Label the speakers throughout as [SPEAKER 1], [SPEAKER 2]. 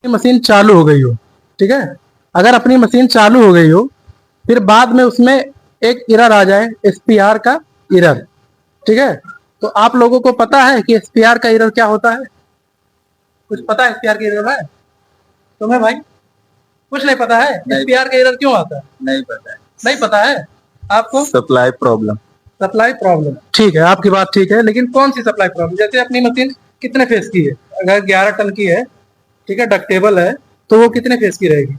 [SPEAKER 1] Machine चालू हो गई हो, ठीक है, अगर अपनी मशीन चालू हो गई हो, फिर बाद में उसमें एक एरर आ जाए, एसपीआर का एरर, ठीक है, तो आप लोगों को पता है कि एसपीआर का एरर क्या होता है? कुछ पता है एसपीआर का एरर है तुम्हें भाई? कुछ नहीं पता है एसपीआर का एरर क्यों आता है? नहीं पता है। नहीं पता है आपको? Supply problem. सप्लाई प्रॉब्लम, ठीक है, आपकी बात ठीक है, लेकिन कौन सी सप्लाई प्रॉब्लम? जैसे अपनी मशीन कितने फेस की है? अगर 11 टन की है, ठीक है, डक्टेबल है, तो वो कितने फेस की रहेगी?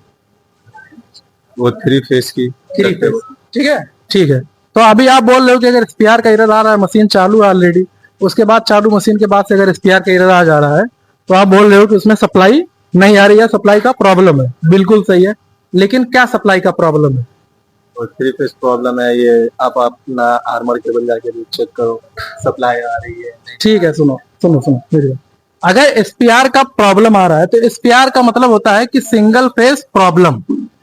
[SPEAKER 1] वो 3 फेस की। 3 फेस, ठीक है, ठीक है। तो अभी आप बोल रहे हो कि अगर एसपीआर का एरर आ रहा है, मशीन चालू है ऑलरेडी, उसके बाद चालू मशीन के बाद से अगर एसपीआर का एरर आ जा रहा है, तो आप बोल रहे हो कि उसमें सप्लाई नहीं आ रही है, सप्लाई का प्रॉब्लम है। बिल्कुल सही है, लेकिन क्या सप्लाई का प्रॉब्लम है? और 3 फेस प्रॉब्लम है ये। आप अपना आर्मर केबल जाके भी चेक करो, सप्लाई आ रही है। ठीक है, सुनो सुनो सुनो मेरी। अगर एसपीआर का प्रॉब्लम आ रहा है, तो एसपीआर का मतलब होता है कि सिंगल फेस प्रॉब्लम,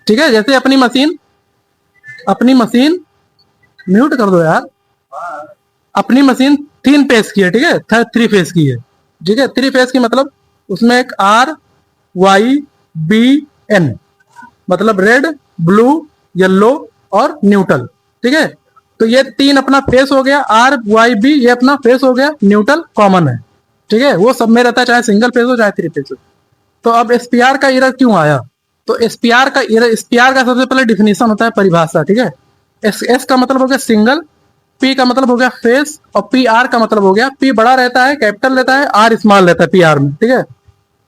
[SPEAKER 1] ठीक है। जैसे अपनी मशीन म्यूट कर दो यार। अपनी मशीन 3 फेस की है, ठीक है, 3 फेस की है, ठीक है। 3 फेस की मतलब उसमें एक आर वाई बी एन, मतलब रेड, ब्लू, येलो और न्यूट्रल, ठीक है। तो ये 3 अपना फेस हो गया, आर वाई बी, ये अपना फेस हो गया, न्यूट्रल कॉमन है, ठीक है, वो सब में रहता है, चाहे सिंगल फेस हो चाहे 3 फेस हो। तो अब एसपीआर का एरर क्यों आया? तो एसपीआर का एरर, एसपीआर का सबसे पहले डिफिनेशन होता है, परिभाषा, ठीक है। एस का मतलब हो गया सिंगल, पी का मतलब हो गया फेस, और पी आर का मतलब हो गया, पी बड़ा रहता है, कैपिटल रहता है, आर स्मॉल रहता है पी आर में, ठीक है।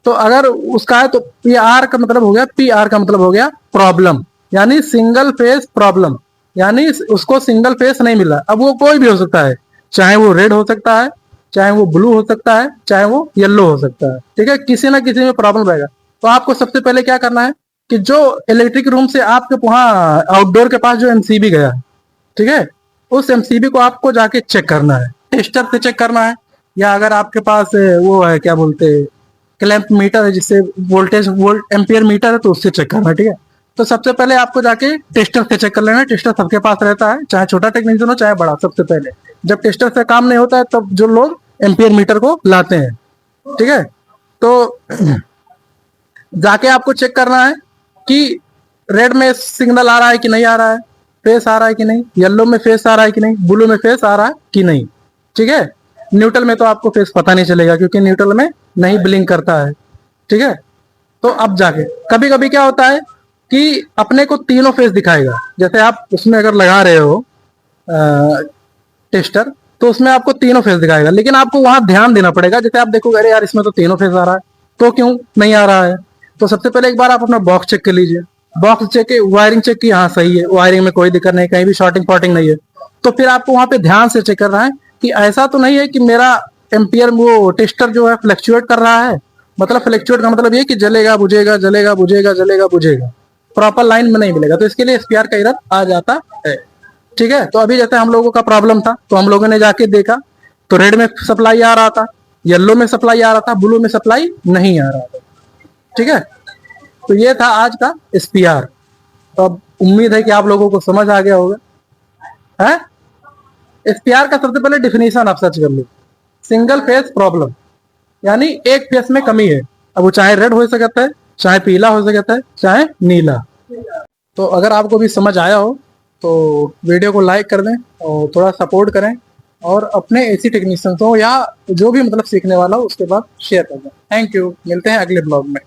[SPEAKER 1] तो अगर उसका है तो पी आर का मतलब हो गया, पी आर का मतलब हो गया प्रॉब्लम, यानी सिंगल फेस प्रॉब्लम, यानी उसको सिंगल फेस नहीं मिला। अब वो कोई भी हो सकता है, चाहे वो रेड हो सकता है, चाहे वो ब्लू हो सकता है, चाहे वो येलो हो सकता है, ठीक है, किसी ना किसी में प्रॉब्लम रहेगा। तो आपको सबसे पहले क्या करना है कि जो इलेक्ट्रिक रूम से आपके वहां आउटडोर के पास जो एमसीबी गया है, ठीक है, उस एमसीबी को आपको जाके चेक करना है, टेस्टर से चेक करना है, या अगर आपके पास वो है क्या बोलते हैं, क्लैंप मीटर है, जिससे वोल्ट एम्पियर मीटर है, तो उससे चेक करना है, ठीक है। तो सबसे पहले आपको जाके टेस्टर से चेक कर लेना है। टेस्टर सबके पास रहता है, चाहे छोटा टेक्नीशियन हो चाहे बड़ा। सबसे पहले जब टेस्टर से काम नहीं होता है, तब जो लोग एम्पियर मीटर को लाते हैं, ठीक है। तो जाके आपको चेक करना है कि रेड में सिग्नल आ रहा है कि नहीं आ रहा है, फेस आ रहा है कि नहीं, येलो में फेस आ रहा है कि नहीं, ब्लू में फेस आ रहा है कि नहीं, ठीक है। न्यूट्रल में तो आपको फेस पता नहीं चलेगा, क्योंकि न्यूट्रल में नहीं ब्लिंक करता है, ठीक है। तो अब जाके कभी कभी क्या होता है कि अपने को तीनों फेस दिखाएगा। जैसे आप उसमें अगर लगा रहे हो टेस्टर, तो उसमें आपको तीनों फेस दिखाएगा, लेकिन आपको वहां ध्यान देना पड़ेगा। जैसे आप देखोगे अरे यार इसमें तो तीनों फेस आ रहा है, तो क्यों नहीं आ रहा है? तो सबसे पहले एक बार आप अपना बॉक्स चेक कर लीजिए, बॉक्स चेक के वायरिंग चेक की, हाँ सही है, वायरिंग में कोई दिक्कत नहीं, कहीं भी शॉर्टिंग पॉटिंग नहीं है। तो फिर आपको वहां पे ध्यान से चेक करना है कि ऐसा तो नहीं है कि मेरा एम्पियर वो टेस्टर जो है फ्लक्चुएट कर रहा है। मतलब फ्लक्चुएट का मतलब ये कि जलेगा बुझेगा, जलेगा बुझेगा, जलेगा बुझेगा, प्रॉपर लाइन में नहीं मिलेगा, तो इसके लिए एसपीआर का एरर आ जाता है, ठीक है। तो अभी जैसे हम लोगों का प्रॉब्लम था, तो हम लोगों ने जाके देखा, तो रेड में सप्लाई आ रहा था, येलो में सप्लाई आ रहा था, ब्लू में सप्लाई नहीं आ रहा था, ठीक है। तो ये था आज का एसपीआर। तो अब उम्मीद है कि आप लोगों को समझ आ गया होगा है। एसपीआर का सबसे पहले डिफिनेशन आप सर्च कर लो, सिंगल फेस प्रॉब्लम, यानी एक फेस में कमी है। अब वो चाहे रेड हो सकता है, चाहे पीला हो सकता है, चाहे नीला। तो अगर आपको भी समझ आया हो तो वीडियो को लाइक कर दें और थोड़ा सपोर्ट करें, और अपने एसी टेक्नीशियंस हो या जो भी मतलब सीखने वाला हो उसके बाद शेयर कर दें। थैंक यू, मिलते हैं अगले ब्लॉग में।